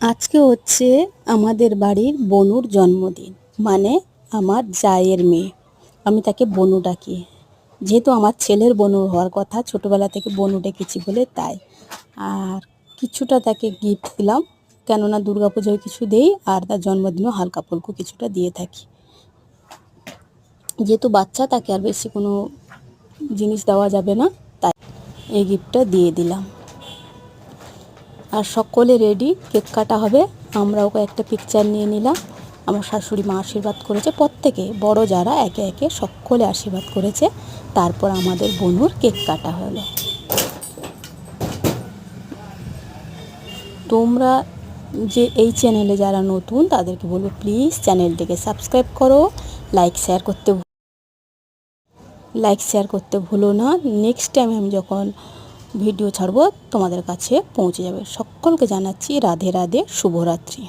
আজকে হচ্ছে আমাদের বাড়ির বনুর জন্মদিন, মানে আমার জায়ের মেয়ে। আমি তাকে বনু ডাকি, যেহেতু আমার ছেলের বনু হওয়ার কথা, ছোটোবেলা থেকে বনু ডেকেছি বলে তাই। আর কিছুটা তাকে গিফট দিলাম, কেননা দুর্গাপুজোয় কিছু দেই আর তার জন্মদিনও হালকা ফুলকো কিছুটা দিয়ে থাকি। যেহেতু বাচ্চা, তাকে আর বেশি কোনো জিনিস দেওয়া যাবে না, তাই এই গিফটটা দিয়ে দিলাম। আর সকলে রেডি, কেক কাটা হবে। আমরাও কয়েকটা পিকচার নিয়ে নিলাম। আমার শাশুড়ি মা আশীর্বাদ করেছে, প্রত্যেকে বড় যারা একে একে সকলে আশীর্বাদ করেছে। তারপর আমাদের বনুর কেক কাটা হলো। তোমরা যে এই চ্যানেলে যারা নতুন, তাদেরকে বলবো প্লিজ চ্যানেলটিকে সাবস্ক্রাইব করো, লাইক শেয়ার করতে ভুলো না। নেক্সট টাইম আমি যখন ভিডিও ছাড়বো তোমাদের কাছে পৌঁছে যাবে। সকলকে জানাচ্ছি রাধে রাধে, শুভরাত্রি।